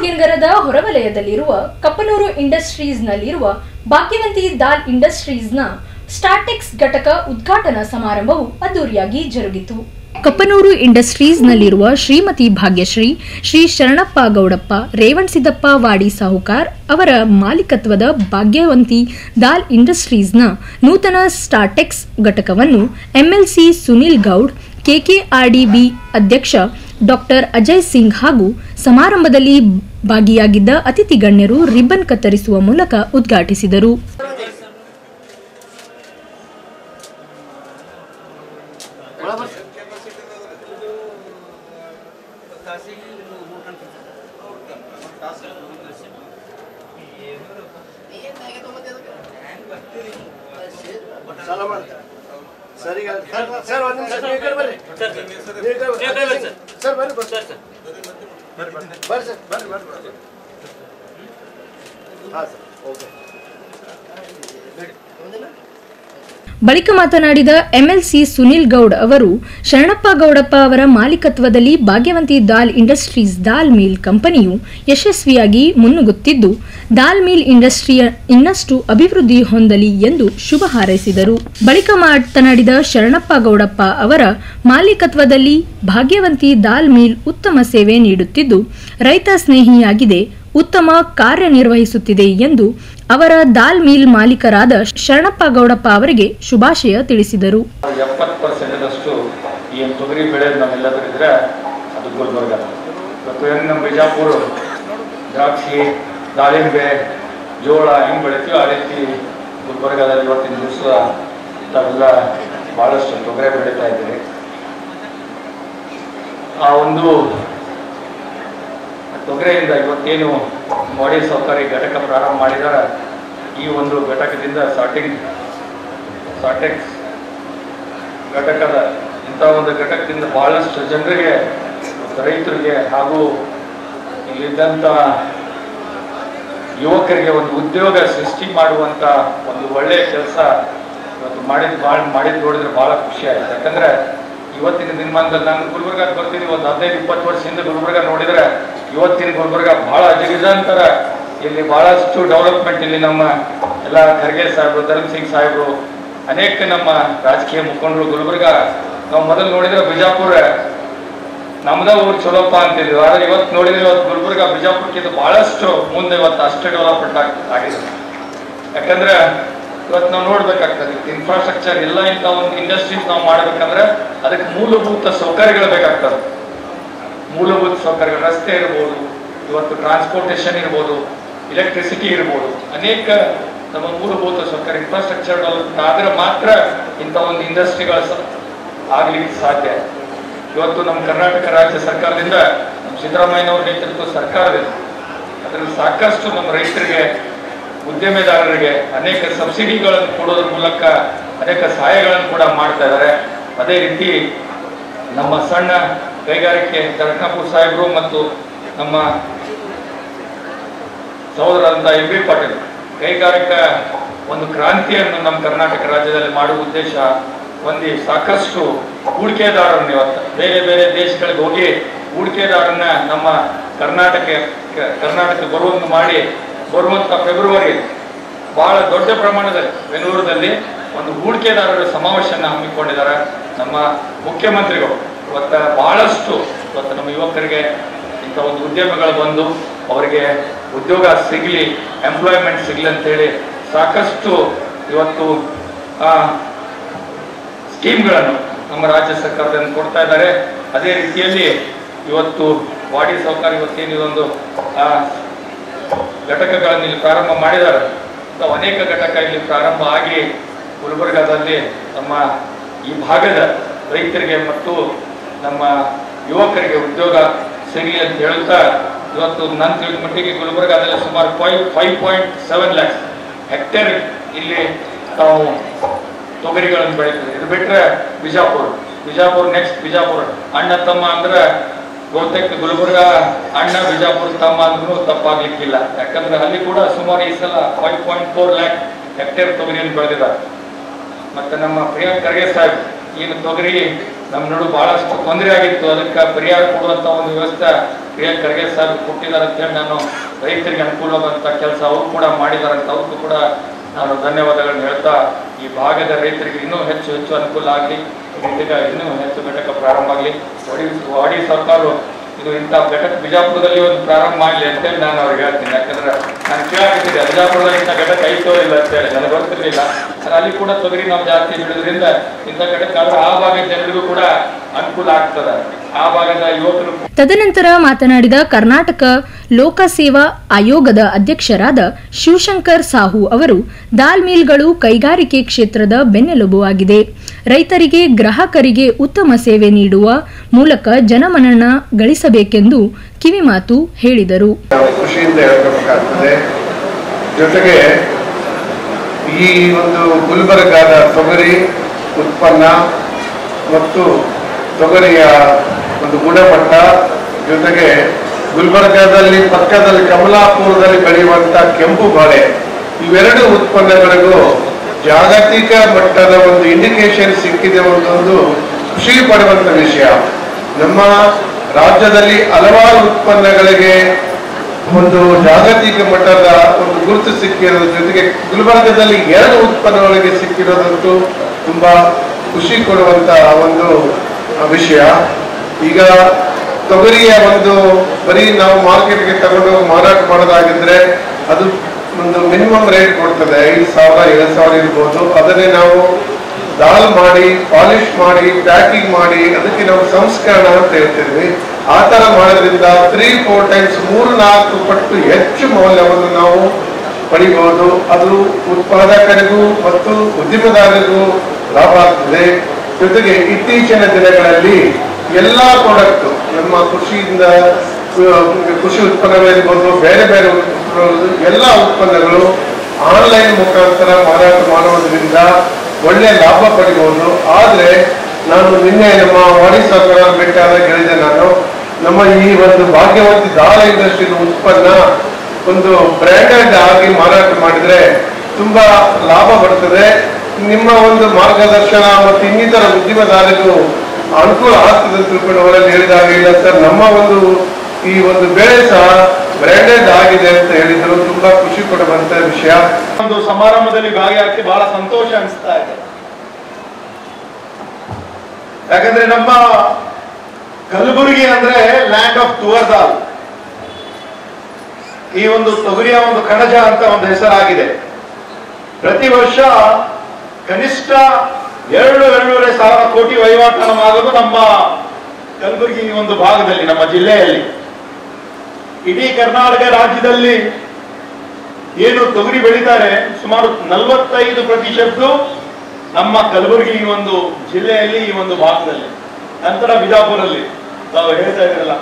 ಗಿರ್ಗರದ ಹೊರವಲಯದಲ್ಲಿರುವ ಕಪ್ಪನೂರು ಇಂಡಸ್ಟ್ರೀಸ್ನಲ್ಲಿರುವ ಭಾಗ್ಯವಂತಿ ದಾಲ್ ಇಂಡಸ್ಟ್ರೀಸ್ನ ಸ್ಟಾರ್ಟೆಕ್ಸ್ ಘಟಕ ಉದ್ಘಾಟನಾ ಸಮಾರಂಭವು ಅದ್ದೂರಿಯಾಗಿ ಜರುಗಿತು. ಕಪ್ಪನೂರು ಇಂಡಸ್ಟ್ರೀಸ್ನಲ್ಲಿರುವ ಶ್ರೀಮತಿ ಭಾಗ್ಯಶ್ರೀ, ಶ್ರೀ ಶರಣಪ್ಪ ಗೌಡಪ್ಪ, ರೇವಣಸಿದ್ದಪ್ಪ ವಾಡಿ ಸಾಹುಕಾರ್ ಅವರ ಮಾಲೀಕತ್ವದ ಭಾಗ್ಯವಂತಿ ದಾಲ್ ಇಂಡಸ್ಟ್ರೀಸ್ನ ನೂತನ ಸ್ಟಾರ್ಟೆಕ್ಸ್ ಘಟಕವನ್ನು ಎಂಎಲ್ಸಿ ಸುನಿಲ್ ಗೌಡ್, ಕೆಕೆಆರ್ಡಿಬಿ ಅಧ್ಯಕ್ಷ ಡಾಕ್ಟರ್ ಅಜಯ್ ಸಿಂಗ್ ಹಾಗೂ ಸಮಾರಂಭದಲ್ಲಿ ಭಾಗಿಯಾಗಿದ್ದ ಅತಿಥಿ ಗಣ್ಯರು ರಿಬ್ಬನ್ ಕತ್ತರಿಸುವ ಮೂಲಕ ಉದ್ಘಾಟಿಸಿದರು. ಬಳಿಕ ಮಾತನಾಡಿದ ಎಂಎಲ್ಸಿ ಸುನಿಲ್ ಗೌಡ್ ಅವರು, ಶರಣಪ್ಪ ಗೌಡಪ್ಪ ಅವರ ಮಾಲೀಕತ್ವದಲ್ಲಿ ಭಾಗ್ಯವಂತಿ ದಾಲ್ ಇಂಡಸ್ಟ್ರೀಸ್ ದಾಲ್ ಮಿಲ್ ಕಂಪನಿಯು ಯಶಸ್ವಿಯಾಗಿ ಮುನ್ನುಗ್ಗುತ್ತಿದ್ದು, ದಾಲ್ ಮಿಲ್ ಇಂಡಸ್ಟ್ರಿಯ ಇನ್ನಷ್ಟು ಅಭಿವೃದ್ಧಿ ಹೊಂದಲಿ ಎಂದು ಶುಭ ಹಾರೈಸಿದರು. ಬಳಿಕ ಮಾತನಾಡಿದ ಶರಣಪ್ಪ ಗೌಡಪ್ಪ ಅವರ ಮಾಲೀಕತ್ವದಲ್ಲಿ ಭಾಗ್ಯವಂತಿ ದಾಲ್ ಮಿಲ್ ಉತ್ತಮ ಸೇವೆ ನೀಡುತ್ತಿದ್ದು, ರೈತ ಸ್ನೇಹಿಯಾಗಿದೆ, ಉತ್ತಮ ಕಾರ್ಯನಿರ್ವಹಿಸುತ್ತಿದೆ ಎಂದು ಅವರ ದಾಲ್ ಮಿಲ್ ಮಾಲೀಕರಾದ ಶರಣಪ್ಪ ಗೌಡಪ್ಪ ಅವರಿಗೆ ಶುಭಾಶಯ ತಿಳಿಸಿದರು. 70% ಏನು ತೊಗರಿ ಬೆಳೆ ನಮ್ಮೆಲ್ಲದರಿದ್ರೆ ಅದು ಗುಲ್ಬರ್ಗ. ಇವತ್ತು ಏನು ನಮ್ಮ ಬಿಜಾಪುರ ದ್ರಾಕ್ಷಿ, ದಾಳಿಂಬೆ, ಜೋಳ ಹಿಂಗೆ ಬೆಳಿತೀವಿ, ಆ ರೀತಿ ಗುಲ್ಬರ್ಗದಲ್ಲಿ ಇವತ್ತಿನ ದಿವಸ ತಾವೆಲ್ಲ ಭಾಳಷ್ಟು ತೊಗರಿ ಬೆಳೀತಾ ಇದ್ದೀರಿ. ಆ ಒಂದು ತೊಗರೆಯಿಂದ ಇವತ್ತೇನು ಮೋಡಿ ಸಹಕಾರಿ ಘಟಕ ಪ್ರಾರಂಭ ಮಾಡಿದ್ದಾರೆ, ಈ ಒಂದು ಘಟಕದಿಂದ ಸ್ಟಾರ್ಟೆಕ್ಸ್ ಘಟಕದ ಇಂಥ ಒಂದು ಘಟಕದಿಂದ ಬಹಳಷ್ಟು ಜನರಿಗೆ, ರೈತರಿಗೆ ಹಾಗೂ ಇಲ್ಲಿದ್ದಂಥ ಯುವಕರಿಗೆ ಒಂದು ಉದ್ಯೋಗ ಸೃಷ್ಟಿ ಮಾಡುವಂಥ ಒಂದು ಒಳ್ಳೆಯ ಕೆಲಸ ಇವತ್ತು ಮಾಡಿದ್ದು ನೋಡಿದ್ರೆ ಭಾಳ ಖುಷಿ ಆಯಿತು. ಯಾಕಂದರೆ ಇವತ್ತಿನ ದಿನಮಾನದಲ್ಲಿ ನಾನು ಗುಲ್ಬರ್ಗಾಗೆ ಬರ್ತೀನಿ, ಒಂದು 15-20 ವರ್ಷದಿಂದ ಗುಲ್ಬರ್ಗ ನೋಡಿದರೆ ಇವತ್ತಿನ ಗುಲ್ಬರ್ಗ ಭಾಳ ಅಜಗಜಾಂತರ. ಇಲ್ಲಿ ಭಾಳಷ್ಟು ಡೆವಲಪ್ಮೆಂಟ್, ಇಲ್ಲಿ ನಮ್ಮ ಎಲ್ಲ ಖರ್ಗೆ ಸಾಹೇಬರು, ಧರ್ಮ್ ಸಿಂಗ್ ಸಾಹೇಬರು, ಅನೇಕ ನಮ್ಮ ರಾಜಕೀಯ ಮುಖಂಡರು ಗುಲ್ಬರ್ಗ ನಾವು ಮೊದಲು ನೋಡಿದ್ರೆ ಬಿಜಾಪುರ ನಮ್ದ ಊರು ಚಲೋಪ್ಪ ಅಂತಿದ್ವಿ. ಆದರೆ ಇವತ್ತು ನೋಡಿದ್ರೆ ಇವತ್ತು ಗುಲ್ಬರ್ಗ ಬಿಜಾಪುರಕ್ಕಿಂತ ಭಾಳಷ್ಟು ಮುಂದೆ ಇವತ್ತು ಅಷ್ಟು ಡೆವಲಪ್ಮೆಂಟ್ ಆಗಿದೆ. ಯಾಕಂದ್ರೆ ಇವತ್ತು ನಾವು ನೋಡ್ಬೇಕಾಗ್ತದೆ, ಇನ್ಫ್ರಾಸ್ಟ್ರಕ್ಚರ್ ಎಲ್ಲ ಇಂಥ ಒಂದು ಇಂಡಸ್ಟ್ರೀಸ್ ನಾವು ಮಾಡ್ಬೇಕಂದ್ರೆ ಅದಕ್ಕೆ ಮೂಲಭೂತ ಸೌಕರ್ಯಗಳು ಬೇಕಾಗ್ತದೆ. ಮೂಲಭೂತ ಸೌಕರ್ಯಗಳು, ರಸ್ತೆ ಇರ್ಬೋದು, ಇವತ್ತು ಟ್ರಾನ್ಸ್ಪೋರ್ಟೇಷನ್ ಇರ್ಬೋದು, ಎಲೆಕ್ಟ್ರಿಸಿಟಿ ಇರ್ಬೋದು, ಅನೇಕ ನಮ್ಮ ಮೂಲಭೂತ ಸೌಕರ್ಯ ಇನ್ಫ್ರಾಸ್ಟ್ರಕ್ಚರ್ ಡೆವಲಪ್ಮೆಂಟ್ ಆದರೆ ಮಾತ್ರ ಇಂಥ ಒಂದು ಇಂಡಸ್ಟ್ರಿಗಳು ಆಗ್ಲಿಕ್ಕೆ ಸಾಧ್ಯ. ಇವತ್ತು ನಮ್ಮ ಕರ್ನಾಟಕ ರಾಜ್ಯ ಸರ್ಕಾರದಿಂದ, ನಮ್ಮ ಸಿದ್ದರಾಮಯ್ಯನವ್ರ ನೇತೃತ್ವ ಸರ್ಕಾರದಿಂದ ಅದರಲ್ಲಿ ಸಾಕಷ್ಟು ನಮ್ಮ ರೈತರಿಗೆ, ಉದ್ಯಮೆದಾರರಿಗೆ ಅನೇಕ ಸಬ್ಸಿಡಿಗಳನ್ನು ಕೊಡೋದ್ರ ಮೂಲಕ ಅನೇಕ ಸಹಾಯಗಳನ್ನು ಕೂಡ ಮಾಡ್ತಾ ಇದ್ದಾರೆ. ಅದೇ ರೀತಿ ನಮ್ಮ ಸಣ್ಣ ಕೈಗಾರಿಕೆ ದರ್ಶನಪುರ ಸಾಹೇಬರು ಮತ್ತು ನಮ್ಮ ಸಹೋದರಂತ ಎಂ ಬಿ ಪಾಟೀಲ್ ಕೈಗಾರಿಕಾ ಒಂದು ಕ್ರಾಂತಿಯನ್ನು ನಮ್ಮ ಕರ್ನಾಟಕ ರಾಜ್ಯದಲ್ಲಿ ಮಾಡುವ ಉದ್ದೇಶ ಹೊಂದಿ ಸಾಕಷ್ಟು ಹೂಡಿಕೆದಾರರನ್ನ ಇವತ್ತು ಬೇರೆ ಬೇರೆ ದೇಶಗಳಿಗೆ ಹೋಗಿ ಹೂಡಿಕೆದಾರನ್ನ ನಮ್ಮ ಕರ್ನಾಟಕ ಬರುವಂಥ ಫೆಬ್ರವರಿ ಬಹಳ ದೊಡ್ಡ ಪ್ರಮಾಣದಲ್ಲಿ ಬೆಂಗಳೂರಲ್ಲಿ ಒಂದು ಹೂಡಿಕೆದಾರರ ಸಮಾವೇಶನ ಹಮ್ಮಿಕೊಂಡಿದ್ದಾರೆ. ನಮ್ಮ ಮುಖ್ಯಮಂತ್ರಿಗಳು ಬಹಳಷ್ಟು ನಮ್ಮ ಯುವಕರಿಗೆ ಇಂಥ ಒಂದು ಉದ್ಯಮಗಳು ಬಂದು ಅವರಿಗೆ ಉದ್ಯೋಗ ಸಿಗಲಿ, ಎಂಪ್ಲಾಯ್ಮೆಂಟ್ ಸಿಗಲಿ ಅಂತೇಳಿ ಸಾಕಷ್ಟು ಇವತ್ತು ಸ್ಕೀಮ್ಗಳನ್ನು ನಮ್ಮ ರಾಜ್ಯ ಸರ್ಕಾರದಿಂದ ಕೊಡ್ತಾ ಇದ್ದಾರೆ. ಅದೇ ರೀತಿಯಲ್ಲಿ ಇವತ್ತು ವಾಡಿ ಸಹಕಾರ ಇವತ್ತೇನು ಇದೊಂದು ಘಟಕಗಳನ್ನು ಇಲ್ಲಿ ಪ್ರಾರಂಭ ಮಾಡಿದ್ದಾರೆ. ಅನೇಕ ಘಟಕ ಇಲ್ಲಿ ಪ್ರಾರಂಭ ಆಗಿ ಗುಲ್ಬರ್ಗಾದಲ್ಲಿ ನಮ್ಮ ಈ ಭಾಗದ ರೈತರಿಗೆ ಮತ್ತು ನಮ್ಮ ಯುವಕರಿಗೆ ಉದ್ಯೋಗ ಸಿಗಲಿ ಅಂತ ಹೇಳುತ್ತಾ ಇವತ್ತು ನಾನು ತಿಳಿದ ಮಟ್ಟಿಗೆ ಗುಲ್ಬರ್ಗಾದಲ್ಲಿ ಸುಮಾರು 5.7 lakhs ಹೆಕ್ಟೇರ್ ಇಲ್ಲಿ ತಾವು ತೊಗರಿಗಳನ್ನು ಬೆಳೀತದೆ. ಇದು ಬಿಟ್ಟರೆ ಬಿಜಾಪುರ ನೆಕ್ಸ್ಟ್ ಬಿಜಾಪುರ ಅಣ್ಣ ತಮ್ಮ ಅಂದ್ರೆ ಬಹುತೇಕ ಗುಲ್ಬರ್ಗ ಅಣ್ಣ, ಬಿಜಾಪುರ ತಮ್ಮ ಅಂದ್ರೂ ತಪ್ಪಾಗ್ಲಿಕ್ಕಿಲ್ಲ. ಯಾಕಂದ್ರೆ ಅಲ್ಲಿ ಕೂಡ ಸುಮಾರು ಈ ಸಲ 5.4 lakh ಹೆಕ್ಟೇರ್ ತೊಗರಿಯನ್ನು ಬೆಳೆದಿದ್ದಾರೆ. ಮತ್ತೆ ನಮ್ಮ ಪ್ರಿಯಾಂಕ್ ಖರ್ಗೆ ಸಾಹೇಬ್ ಏನು ತೊಗರಿ ನಮ್ಮ ನಡು ಬಹಳಷ್ಟು ತೊಂದರೆ ಆಗಿತ್ತು, ಅದಕ್ಕೆ ಪರಿಹಾರ ಕೊಡುವಂತ ಒಂದು ವ್ಯವಸ್ಥೆ ಪ್ರಿಯಾಂಕ್ ಖರ್ಗೆ ಸರ್ ಕೊಟ್ಟಿದ್ದಾರೆ ಅಂತ ಹೇಳಿ ನಾನು ರೈತರಿಗೆ ಅನುಕೂಲವಾದಂಥ ಕೆಲಸ ಅವರು ಕೂಡ ಮಾಡಿದ್ದಾರೆ ಅಂತ ಅವ್ರಿಗೂ ಕೂಡ ನಾನು ಧನ್ಯವಾದಗಳನ್ನು ಹೇಳ್ತಾ ಈ ಭಾಗದ ರೈತರಿಗೆ ಇನ್ನೂ ಹೆಚ್ಚು ಹೆಚ್ಚು ಅನುಕೂಲ ಆಗಲಿ, ಇದೀಗ ಇನ್ನೂ ಹೆಚ್ಚು ಘಟಕ ಪ್ರಾರಂಭ ಆಗಲಿ. ವಾಡಿ ಸರ್ಕಾರ ಇದು ಇಂಥ ಘಟಕ ಬಿಜಾಪುರದಲ್ಲಿ ಒಂದು ಪ್ರಾರಂಭ ಮಾಡಲಿ ಅಂತೇಳಿ ನಾನು ಅವ್ರಿಗೆ ಹೇಳ್ತೀನಿ. ಯಾಕಂದ್ರೆ ನಾನು ಕೇಳಾಕಿದ್ದೆ ಬಿಜಾಪುರದಲ್ಲಿ ಇಂಥ ಘಟಕ ಐತೋ ಇಲ್ಲ ಅಂತೇಳಿ ನನಗೆ ಗೊತ್ತಿರಲಿಲ್ಲ. ಅಲ್ಲಿ ಕೂಡ ತೊಗರಿ ನಾವು ಜಾಸ್ತಿ ಬೆಳೆದ್ರಿಂದ ಇಂಥ ಘಟಕ ಆದ್ರೆ ಆ ಭಾಗದ ಜನರಿಗೂ ಕೂಡ ಅನುಕೂಲ ಆಗ್ತದೆ, ಆ ಭಾಗದ ಯುವಕರು. ತದನಂತರ ಮಾತನಾಡಿದ ಕರ್ನಾಟಕ ಲೋಕಸೇವಾ ಆಯೋಗದ ಅಧ್ಯಕ್ಷರಾದ ಶಿವಶಂಕರ್ ಸಾಹು ಅವರು ದಾಲ್ ಮಿಲ್ಗಳು ಕೈಗಾರಿಕೆ ಕ್ಷೇತ್ರದ ಬೆನ್ನೆಲುಬು ಆಗಿದೆ. ರೈತರಿಗೆ ಗ್ರಾಹಕರಿಗೆ ಉತ್ತಮ ಸೇವೆ ನೀಡುವ ಮೂಲಕ ಜನಮನ್ನಣ ಗಳಿಸಬೇಕೆಂದು ಕಿವಿಮಾತು ಹೇಳಿದರು. ಖುಷಿಯಿಂದ ಹೇಳಬೇಕಾಗ್ತದೆ. ಜೊತೆಗೆ ಈ ಒಂದು ಗುಲ್ಬರ್ಗಾದ ತೊಗರಿ ಉತ್ಪನ್ನ ಮತ್ತು ತೊಗರಿಯ ಒಂದು ಗುಣಮಟ್ಟ, ಜೊತೆಗೆ ಗುಲ್ಬರ್ಗಾದಲ್ಲಿ ಪಕ್ಕದಲ್ಲಿ ಕಮಲಾಪುರದಲ್ಲಿ ಬೆಳೆಯುವಂತ ಕೆಂಪು ಬಾಳೆ, ಇವೆರಡು ಉತ್ಪನ್ನಗಳಿಗೂ ಜಾಗತಿಕ ಮಟ್ಟದ ಒಂದು ಇಂಡಿಕೇಶನ್ ಸಿಕ್ಕಿದೆ. ಒಂದು ಖುಷಿ ಪಡುವಂತ ವಿಷಯ. ನಮ್ಮ ರಾಜ್ಯದಲ್ಲಿ ಹಲವಾರು ಉತ್ಪನ್ನಗಳಿಗೆ ಒಂದು ಜಾಗತಿಕ ಮಟ್ಟದ ಒಂದು ಗುರುತು ಸಿಕ್ಕಿರೋದ್ರ ಜೊತೆಗೆ ಗುಲ್ಬರ್ಗಾದಲ್ಲಿ 2 ಉತ್ಪನ್ನಗಳಿಗೆ ಸಿಕ್ಕಿರೋದಂತೂ ತುಂಬಾ ಖುಷಿ ಕೊಡುವಂತ ಒಂದು ವಿಷಯ. ಈಗ ತೊಗರಿಯ ಒಂದು ಬರೀ ನಾವು ಮಾರ್ಕೆಟ್ಗೆ ತಗೊಂಡು ಮಾರಾಟ ಮಾಡೋದಾಗಿದ್ರೆ ಅದು ಒಂದು ಮಿನಿಮಮ್ ರೇಟ್ ಕೊಡ್ತದೆ, 5,000 7,000 ಇರ್ಬೋದು. ಅದನ್ನೇ ನಾವು ದಾಲ್ ಮಾಡಿ ಪಾಲಿಶ್ ಮಾಡಿ ಪ್ಯಾಕಿಂಗ್ ಮಾಡಿ ಅದಕ್ಕೆ ನಾವು ಸಂಸ್ಕರಣ ಅಂತ ಹೇಳ್ತಿದ್ವಿ. ಆ ತರ ಮಾಡೋದ್ರಿಂದ 3-4 ಟೈಮ್ಸ್ 3-4 ಪಟ್ಟು ಹೆಚ್ಚು ಮೌಲ್ಯವನ್ನು ನಾವು ಪಡಿಬಹುದು. ಅದು ಉತ್ಪಾದಕರಿಗೂ ಮತ್ತು ಉದ್ಯಮದಾರರಿಗೂ ಲಾಭ ಆಗ್ತದೆ. ಜೊತೆಗೆ ಇತ್ತೀಚಿನ ದಿನಗಳಲ್ಲಿ ಎಲ್ಲಾ ಪ್ರಾಡಕ್ಟ್ ನಮ್ಮ ಕೃಷಿಯಿಂದ ಕೃಷಿ ಉತ್ಪನ್ನಗಳಿರ್ಬೋದು, ಬೇರೆ ಬೇರೆ ಎಲ್ಲ ಉತ್ಪನ್ನಗಳು ಆನ್ಲೈನ್ ಮುಖಾಂತರ ಮಾರಾಟ ಮಾಡುವುದರಿಂದ ಒಳ್ಳೆ ಲಾಭ ಪಡಿಬಹುದು. ಆದ್ರೆ ನಾನು ನಿನ್ನೆ ನಮ್ಮ ವಾಡಿ ಸರ್ಕಾರ ಭೇಟಿಯಾದಾಗ ಹೇಳಿದೆ, ನಾನು ನಮ್ಮ ಈ ಒಂದು ಭಾಗ್ಯವಂತಿ ದಾಲ್ ಇಂಡಸ್ಟ್ರಿ ಉತ್ಪನ್ನ ಒಂದು ಬ್ರ್ಯಾಂಡೆಡ್ ಆಗಿ ಮಾರಾಟ ಮಾಡಿದ್ರೆ ತುಂಬಾ ಲಾಭ ಬರ್ತದೆ. ನಿಮ್ಮ ಒಂದು ಮಾರ್ಗದರ್ಶನ ಮತ್ತು ಇನ್ನಿತರ ಉದ್ಯಮದಾರರಿಗೂ ಅನುಕೂಲ ಆಗ್ತದೆ ಅಂತ ತಿಳ್ಕೊಂಡು ಅವರಲ್ಲಿ ಹೇಳಿದಾಗ, ಇಲ್ಲ ಸರ್ ನಮ್ಮ ಒಂದು ಈ ಒಂದು ಬೆಳೆ ಸಹ ಬ್ರ್ಯಾಂಡೆಡ್ ಆಗಿದೆ ಅಂತ ಹೇಳಿದ್ರು. ತುಂಬಾ ಖುಷಿ ಪಡುವಂತ ವಿಷಯ. ಒಂದು ಸಮಾರಂಭದಲ್ಲಿ ಭಾಗಿಯಾಗಿ ಬಹಳ ಸಂತೋಷ ಅನಿಸ್ತಾ ಇದೆ. ಯಾಕಂದ್ರೆ ನಮ್ಮ ಕಲಬುರಗಿ ಅಂದ್ರೆ ಲ್ಯಾಂಡ್ ಆಫ್ ತುವರ್ ದಾಲ್, ಈ ಒಂದು ತೊಗರಿಯ ಒಂದು ಕಣಜ ಅಂತ ಒಂದು ಹೆಸರಾಗಿದೆ. ಪ್ರತಿ ವರ್ಷ ಕನಿಷ್ಠ 2-2.5 ಸಾವಿರ ಕೋಟಿ ವಹಿವಾಟು ಆಗೋದು ನಮ್ಮ ಕಲಬುರಗಿ ಒಂದು ಭಾಗದಲ್ಲಿ, ನಮ್ಮ ಜಿಲ್ಲೆಯಲ್ಲಿ. ಇಡೀ ಕರ್ನಾಟಕ ರಾಜ್ಯದಲ್ಲಿ ಏನು ತೊಗರಿ ಬೆಳೀತಾರೆ ಸುಮಾರು 45% ನಮ್ಮ ಕಲಬುರಗಿ ಈ ಒಂದು ಜಿಲ್ಲೆಯಲ್ಲಿ, ಈ ಒಂದು ಭಾಗದಲ್ಲಿ. ನಂತರ ಬಿಜಾಪುರಲ್ಲಿ ತಾವು ಹೇಳ್ತಾ ಇದ್ರಲ್ಲ,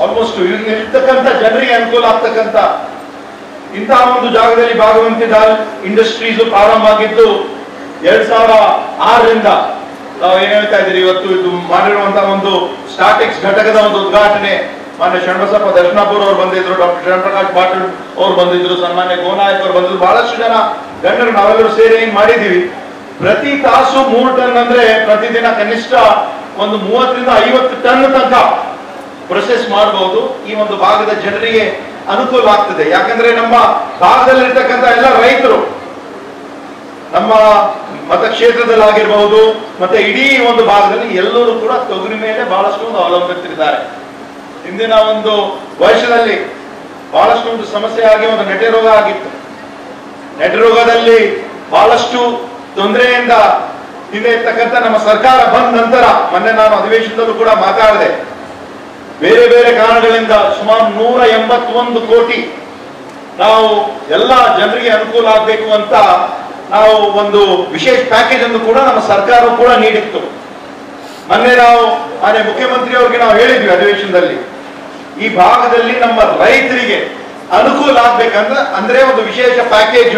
ಆಲ್ಮೋಸ್ಟ್ ಇರ್ತಕ್ಕಂಥ ಜನರಿಗೆ ಅನುಕೂಲ ಆಗ್ತಕ್ಕಂಥ ಇಂತಹ ಒಂದು ಜಾಗದಲ್ಲಿ ಭಾಗವಂತಿ ದಾಲ್ ಇಂಡಸ್ಟ್ರೀಸ್ ಪ್ರಾರಂಭ ಆಗಿದ್ದು 2006ರಿಂದ. ನಾವು ಏನ್ ಹೇಳ್ತಾ ಇದ್ದೀರಿ, ಇವತ್ತು ಇದು ಮಾಡಿರುವಂತಹ ಒಂದು ಸ್ಟಾರ್ಟಿಕ್ಸ್ ಘಟಕದ ಒಂದು ಉದ್ಘಾಟನೆ ಮಾನ್ಯ ಶರಣಬಸಪ್ಪ ದರ್ಶನಾಪುರ ಅವರು ಬಂದಿದ್ರು, ಡಾಕ್ಟರ್ ಶರಣಪ್ರಕಾಶ್ ಪಾಟೀಲ್ ಅವರು ಬಂದಿದ್ರು, ಸನ್ಮಾನ್ಯ ಗೋನಾಯಕ್ ಅವರು ಬಂದಿದ್ರು, ಬಹಳಷ್ಟು ಜನ ಗಣ್ಯರು ನಾವೆಲ್ಲರೂ ಸೇರಿ ಏನ್ ಮಾಡಿದೀವಿ. ಪ್ರತಿ ತಾಸು 3 ಟನ್ ಅಂದ್ರೆ ಪ್ರತಿದಿನ ಕನಿಷ್ಠ ಒಂದು 30ರಿಂದ 50 ಟನ್ ತನಕ ಪ್ರೊಸೆಸ್ ಮಾಡಬಹುದು. ಈ ಒಂದು ಭಾಗದ ಜನರಿಗೆ ಅನುಕೂಲ ಆಗ್ತದೆ. ಯಾಕಂದ್ರೆ ನಮ್ಮ ಭಾಗದಲ್ಲಿರ್ತಕ್ಕಂಥ ಎಲ್ಲ ರೈತರು ನಮ್ಮ ಮತಕ್ಷೇತ್ರದಲ್ಲಾಗಿರ್ಬಹುದು ಮತ್ತೆ ಇಡೀ ಒಂದು ಭಾಗದಲ್ಲಿ ಎಲ್ಲರೂ ಕೂಡ ತೊಗರಿ ಮೇಲೆ ಬಹಳಷ್ಟು ಒಂದು ಅವಲಂಬಿತರಿದ್ದಾರೆ. ಹಿಂದಿನ ಒಂದು ವರ್ಷದಲ್ಲಿ ಬಹಳಷ್ಟು ಒಂದು ಸಮಸ್ಯೆ ಆಗಿ ಒಂದು ನೆಟೆ ರೋಗ ಆಗಿತ್ತು. ನೆಟೆ ರೋಗದಲ್ಲಿ ಬಹಳಷ್ಟು ತೊಂದರೆಯಿಂದ ಹಿಂದೆ ಇರ್ತಕ್ಕಂಥ ನಮ್ಮ ಸರ್ಕಾರ ಬಂದ ನಂತರ ಮೊನ್ನೆ ನಾನು ಅಧಿವೇಶನದಲ್ಲೂ ಕೂಡ ಮಾತಾಡಿದೆ, ಬೇರೆ ಬೇರೆ ಕಾರಣಗಳಿಂದ ಸುಮಾರು 181 ಕೋಟಿ ನಾವು ಎಲ್ಲ ಜನರಿಗೆ ಅನುಕೂಲ ಆಗಬೇಕು ಅಂತ ನಾವು ಒಂದು ವಿಶೇಷ ಪ್ಯಾಕೇಜ್ ಅನ್ನು ಕೂಡ ನಮ್ಮ ಸರ್ಕಾರ ಕೂಡ ನೀಡಿತ್ತು. ಮೊನ್ನೆ ನಾವು ಮಾನ್ಯ ಮುಖ್ಯಮಂತ್ರಿ ಅವರಿಗೆ ನಾವು ಹೇಳಿದ್ವಿ ಅಧಿವೇಶನದಲ್ಲಿ, ಈ ಭಾಗದಲ್ಲಿ ನಮ್ಮ ರೈತರಿಗೆ ಅನುಕೂಲ ಆಗ್ಬೇಕಂದ್ರೆ ಅಂದ್ರೆ ಒಂದು ವಿಶೇಷ ಪ್ಯಾಕೇಜ್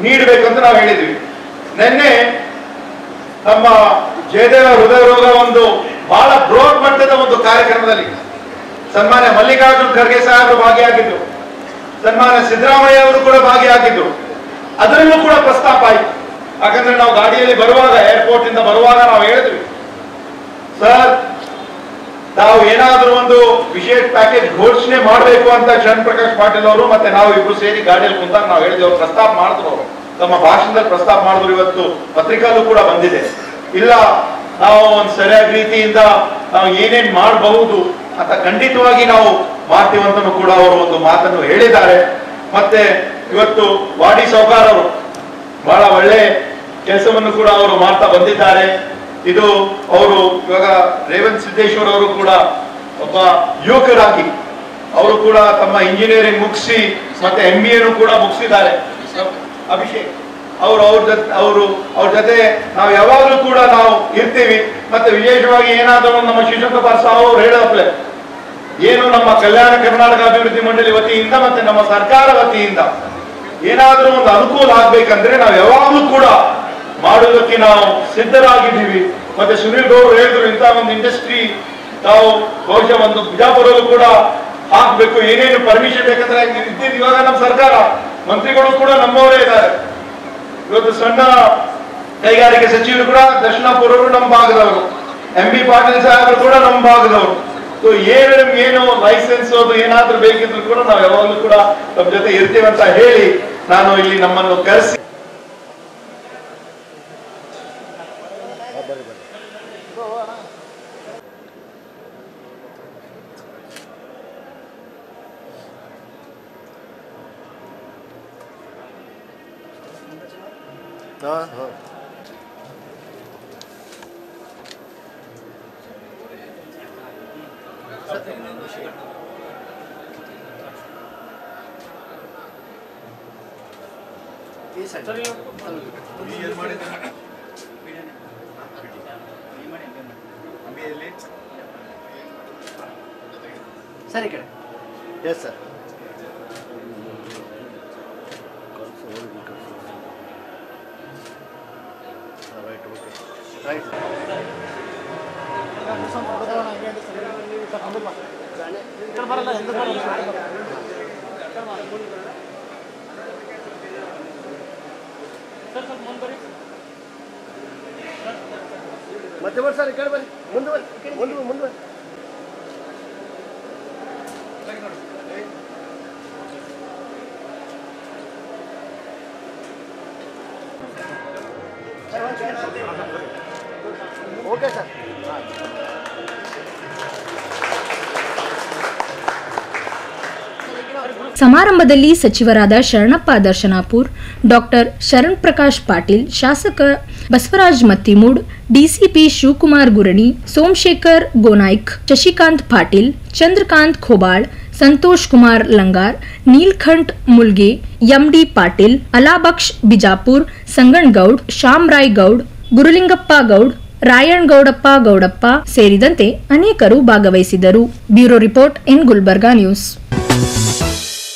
ನೀಡಬೇಕಂತ ನಾವು ಹೇಳಿದ್ವಿ. ನಿನ್ನೆ ನಮ್ಮ ಜಯದೇವ ಹೃದಯ ರೋಗ ಒಂದು ಬಹಳ ಬ್ರೋಡ್ ಮಟ್ಟದ ಒಂದು ಕಾರ್ಯಕ್ರಮದಲ್ಲಿ ಸನ್ಮಾನ್ಯ ಮಲ್ಲಿಕಾರ್ಜುನ್ ಖರ್ಗೆ ಸಾಹೇಬರು ಭಾಗಿಯಾಗಿದ್ರು, ಸನ್ಮಾನ್ಯ ಸಿದ್ದರಾಮಯ್ಯ ಅವರು ಕೂಡ ಭಾಗಿಯಾಗಿದ್ರು. ಅದರಲ್ಲೂ ಕೂಡ ಪ್ರಸ್ತಾಪ ಆಯಿತು. ಯಾಕಂದ್ರೆ ನಾವು ಗಾಡಿಯಲ್ಲಿ ಬರುವಾಗ, ಏರ್ಪೋರ್ಟ್ ಇಂದ ಬರುವಾಗ ನಾವು ಹೇಳಿದ್ವಿ, ಸರ್ ನಾವು ಏನಾದರೂ ಒಂದು ವಿಶೇಷ ಪ್ಯಾಕೇಜ್ ಘೋಷಣೆ ಮಾಡಬೇಕು ಅಂತ ಶರಣ್ ಪ್ರಕಾಶ್ ಪಾಟೀಲ್ ಅವರು ಮತ್ತೆ ನಾವು ಇಬ್ರು ಸೇರಿ ಗಾಡಿಯಲ್ಲಿ ಕುಂತಾಗ ನಾವು ಹೇಳಿದೆವು, ಪ್ರಸ್ತಾಪ ಮಾಡಿದ್ರು ಅವರು ತಮ್ಮ ಭಾಷಣದಲ್ಲಿ ಪ್ರಸ್ತಾಪ ಮಾಡಿದ್ರು, ಇವತ್ತು ಪತ್ರಿಕಾಲು ಕೂಡ ಬಂದಿದೆ. ಇಲ್ಲ ನಾವು ಒಂದು ಸರಿಯಾದ ರೀತಿಯಿಂದ ನಾವು ಏನೇನ್ ಮಾಡಬಹುದು ಅಂತ ಖಂಡಿತವಾಗಿ ನಾವು ಮಾಡ್ತೀವಂತನೂ ಕೂಡ ಅವರು ಒಂದು ಮಾತನ್ನು ಹೇಳಿದ್ದಾರೆ. ಮತ್ತೆ ಇವತ್ತು ವಾಡಿ ಸೌಕಾರ್ ಅವರು ಬಹಳ ಒಳ್ಳೆ ಕೆಲಸವನ್ನು ಕೂಡ ಅವರು ಮಾಡ್ತಾ ಬಂದಿದ್ದಾರೆ. ಇದು ಅವರು ಇವಾಗ ರೇವಂತ್ ಸಿದ್ದೇಶ್ವರ್ ಅವರು ಕೂಡ ಒಬ್ಬ ಯುವಕರಾಗಿ ಅವರು ಕೂಡ ತಮ್ಮ ಇಂಜಿನಿಯರಿಂಗ್ ಮುಗಿಸಿ ಮತ್ತೆ MBA ಕೂಡ ಮುಗಿಸಿದ್ದಾರೆ. ಅಭಿಷೇಕ್ ಅವ್ರ ಜೊತೆ ನಾವು ಯಾವಾಗಲೂ ಕೂಡ ನಾವು ಇರ್ತೀವಿ. ಮತ್ತೆ ವಿಶೇಷವಾಗಿ ಏನಾದರೂ ನಮ್ಮ ಶಿವಶಂಕರ್ ಸಾವು ಅವರು ಹೇಳಪ್ಲೆ ಏನು ನಮ್ಮ ಕಲ್ಯಾಣ ಕರ್ನಾಟಕ ಅಭಿವೃದ್ಧಿ ಮಂಡಳಿ ವತಿಯಿಂದ ಮತ್ತೆ ನಮ್ಮ ಸರ್ಕಾರ ವತಿಯಿಂದ ಏನಾದರೂ ಒಂದು ಅನುಕೂಲ ಆಗ್ಬೇಕಂದ್ರೆ ನಾವು ಯಾವಾಗಲೂ ಕೂಡ ಮಾಡೋದಕ್ಕೆ ನಾವು ಸಿದ್ಧರಾಗಿದ್ದೀವಿ. ಮತ್ತೆ ಸುನೀಲ್ ಗೌಡ್ರು ಹೇಳಿದ್ರು, ಇಂಥ ಒಂದು ಇಂಡಸ್ಟ್ರಿ ನಾವು ಬಹುಶಃ ಒಂದು ಬಿಜಾಪುರಲ್ಲೂ ಕೂಡ ಹಾಕ್ಬೇಕು, ಏನೇನು ಪರ್ಮಿಷನ್ ಬೇಕಂದ್ರೆ ಇದ್ದಿದ್ದು. ಇವಾಗ ನಮ್ಮ ಸರ್ಕಾರ ಮಂತ್ರಿಗಳು ಕೂಡ ನಮ್ಮವರೇ ಇದ್ದಾರೆ. ಇವತ್ತು ಸಣ್ಣ ಕೈಗಾರಿಕೆ ಸಚಿವರು ಕೂಡ ದರ್ಶನಾಪುರರು ನಮ್ಮ ಭಾಗದವರು, MB ಪಾಟೀಲ್ ಸಾಹೇಬರು ಕೂಡ ನಮ್ಮ ಭಾಗದವರು. ಏನು ಲೈಸೆನ್ಸ್ ಅದು ಏನಾದ್ರೂ ಬೇಕಿದ್ರು ಕೂಡ ನಾವು ಯಾವಾಗಲೂ ಕೂಡ ನಮ್ಮ ಜೊತೆ ಇರ್ತೀವಿ ಅಂತ ಹೇಳಿ ನಾನು ಇಲ್ಲಿ ನಮ್ಮನ್ನು ಕರೆಸಿ ಸರಿ ಕಡೆ. Yes sir. ರೈಟ್ ಬರಲ್ಲ ಎಂದು ಮತ್ತೆ ಬರ್ರಿ ಸರ್, ಈ ಕಡೆ ಬರ್ರಿ, ಮುಂದೆ ಓಕೆ ಸರ್. ಸಮಾರಂಭದಲ್ಲಿ ಸಚಿವರಾದ ಶರಣಪ್ಪ ದರ್ಶನಾಪುರ್, ಡಾಕ್ಟರ್ ಶರಣ್ ಪ್ರಕಾಶ್ ಪಾಟೀಲ್, ಶಾಸಕ ಬಸವರಾಜ್ ಮತ್ತಿಮೂಡ್, ಡಿಸಿಪಿ ಶಿವಕುಮಾರ್ ಗುರಣಿ, ಸೋಮಶೇಖರ್ ಗೋನಾಯ್ಕ್, ಶಶಿಕಾಂತ್ ಪಾಟೀಲ್, ಚಂದ್ರಕಾಂತ್ ಖೋಬಾಳ್, ಸಂತೋಷ್ ಕುಮಾರ್ ಲಂಗಾರ್, ನೀಲ್ಕಂಠ್ ಮುಲ್ಗೆ, MD ಪಾಟೀಲ್, ಅಲಾಬಕ್ಷ್ ಬಿಜಾಪುರ್, ಸಂಗಣ್ಗೌಡ್, ಶ್ಯಾಮರಾಯ್ ಗೌಡ್, ಗುರುಲಿಂಗಪ್ಪ ಗೌಡ್, ರಾಯಣ್ ಗೌಡಪ್ಪ ಗೌಡಪ್ಪ ಸೇರಿದಂತೆ ಅನೇಕರು ಭಾಗವಹಿಸಿದರು. Bureau report in Gulbarga news.